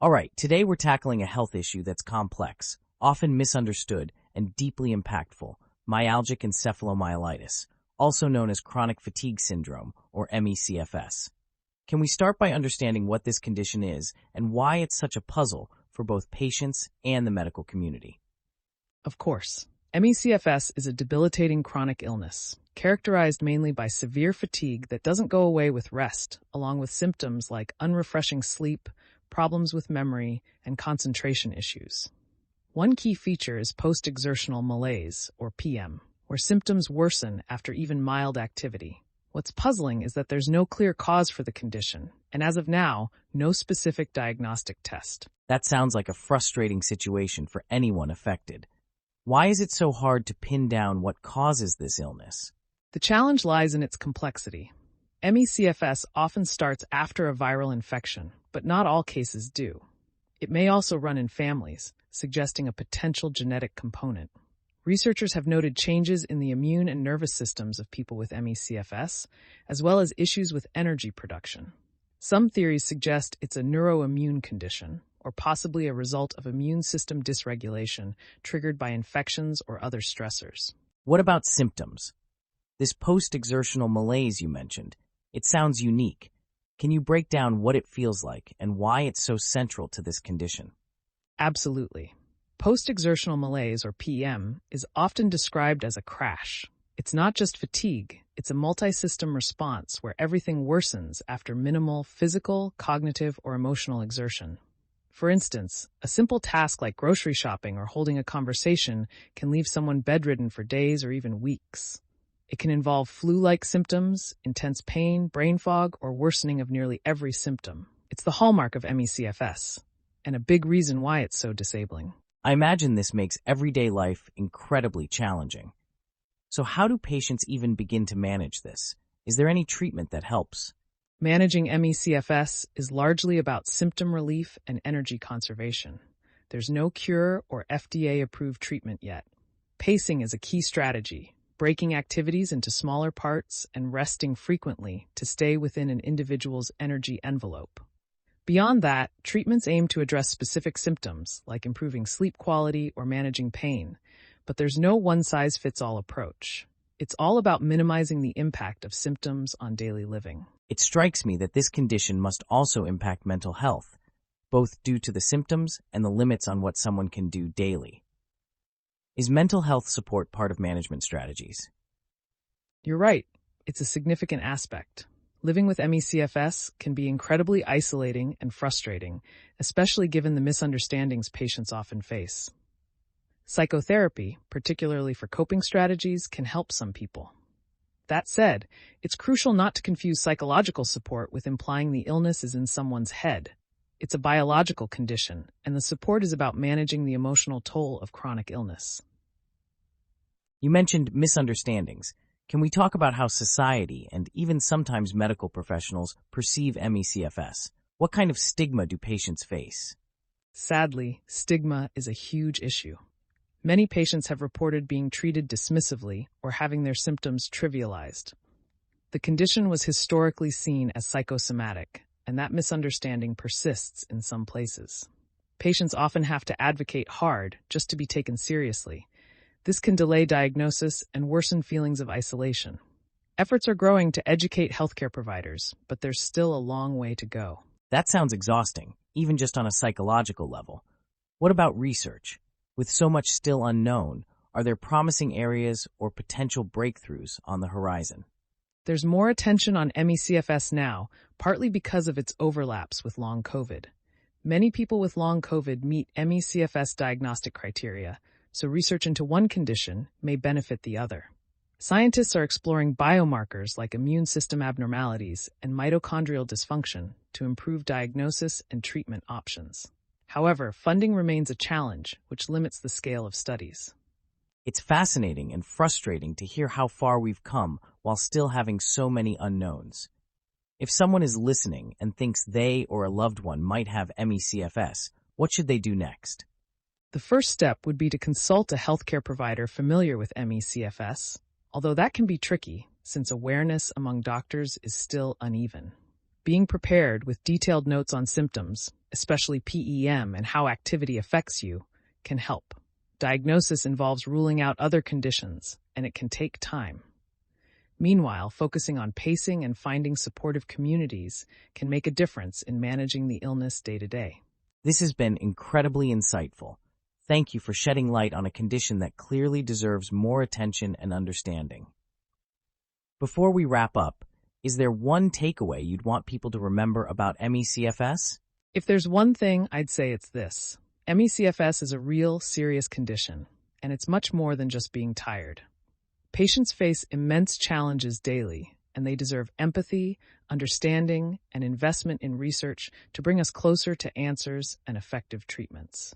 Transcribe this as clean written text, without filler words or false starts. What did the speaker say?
All right, today we're tackling a health issue that's complex, often misunderstood, and deeply impactful: myalgic encephalomyelitis, also known as chronic fatigue syndrome, or MECFS. Can we start by understanding what this condition is and why it's such a puzzle for both patients and the medical community? Of course. MECFS is a debilitating chronic illness, characterized mainly by severe fatigue that doesn't go away with rest, along with symptoms like unrefreshing sleep, problems with memory, and concentration issues. One key feature is post-exertional malaise, or PM, where symptoms worsen after even mild activity. What's puzzling is that there's no clear cause for the condition, and as of now, no specific diagnostic test. That sounds like a frustrating situation for anyone affected. Why is it so hard to pin down what causes this illness? The challenge lies in its complexity. MECFS often starts after a viral infection, but not all cases do. It may also run in families, suggesting a potential genetic component. Researchers have noted changes in the immune and nervous systems of people with MECFS, as well as issues with energy production. Some theories suggest it's a neuroimmune condition, or possibly a result of immune system dysregulation triggered by infections or other stressors. What about symptoms? This post-exertional malaise you mentioned, it sounds unique. Can you break down what it feels like and why it's so central to this condition? Absolutely. Post-exertional malaise, or PM, is often described as a crash. It's not just fatigue, it's a multi-system response where everything worsens after minimal physical, cognitive, or emotional exertion. For instance, a simple task like grocery shopping or holding a conversation can leave someone bedridden for days or even weeks. It can involve flu-like symptoms, intense pain, brain fog, or worsening of nearly every symptom. It's the hallmark of MECFS, and a big reason why it's so disabling. I imagine this makes everyday life incredibly challenging. So how do patients even begin to manage this? Is there any treatment that helps? Managing MECFS is largely about symptom relief and energy conservation. There's no cure or FDA-approved treatment yet. Pacing is a key strategy, breaking activities into smaller parts and resting frequently to stay within an individual's energy envelope. Beyond that, treatments aim to address specific symptoms, like improving sleep quality or managing pain, but there's no one-size-fits-all approach. It's all about minimizing the impact of symptoms on daily living. It strikes me that this condition must also impact mental health, both due to the symptoms and the limits on what someone can do daily. Is mental health support part of management strategies? You're right. It's a significant aspect. Living with MECFS can be incredibly isolating and frustrating, especially given the misunderstandings patients often face. Psychotherapy, particularly for coping strategies, can help some people. That said, it's crucial not to confuse psychological support with implying the illness is in someone's head. It's a biological condition, and the support is about managing the emotional toll of chronic illness. You mentioned misunderstandings. Can we talk about how society and even sometimes medical professionals perceive MECFS? What kind of stigma do patients face? Sadly, stigma is a huge issue. Many patients have reported being treated dismissively or having their symptoms trivialized. The condition was historically seen as psychosomatic, and that misunderstanding persists in some places. Patients often have to advocate hard just to be taken seriously. This can delay diagnosis and worsen feelings of isolation. Efforts are growing to educate healthcare providers, but there's still a long way to go. That sounds exhausting, even just on a psychological level. What about research? With so much still unknown, are there promising areas or potential breakthroughs on the horizon? There's more attention on MECFS now, partly because of its overlaps with long COVID. Many people with long COVID meet MECFS diagnostic criteria, so research into one condition may benefit the other. Scientists are exploring biomarkers like immune system abnormalities and mitochondrial dysfunction to improve diagnosis and treatment options. However, funding remains a challenge, which limits the scale of studies. It's fascinating and frustrating to hear how far we've come while still having so many unknowns. If someone is listening and thinks they or a loved one might have MECFS, what should they do next? The first step would be to consult a healthcare provider familiar with MECFS, although that can be tricky since awareness among doctors is still uneven. Being prepared with detailed notes on symptoms, especially PEM and how activity affects you, can help. Diagnosis involves ruling out other conditions, and it can take time. Meanwhile, focusing on pacing and finding supportive communities can make a difference in managing the illness day to day. This has been incredibly insightful. Thank you for shedding light on a condition that clearly deserves more attention and understanding. Before we wrap up, is there one takeaway you'd want people to remember about ME/CFS? If there's one thing, I'd say it's this. ME/CFS is a real, serious condition, and it's much more than just being tired. Patients face immense challenges daily, and they deserve empathy, understanding, and investment in research to bring us closer to answers and effective treatments.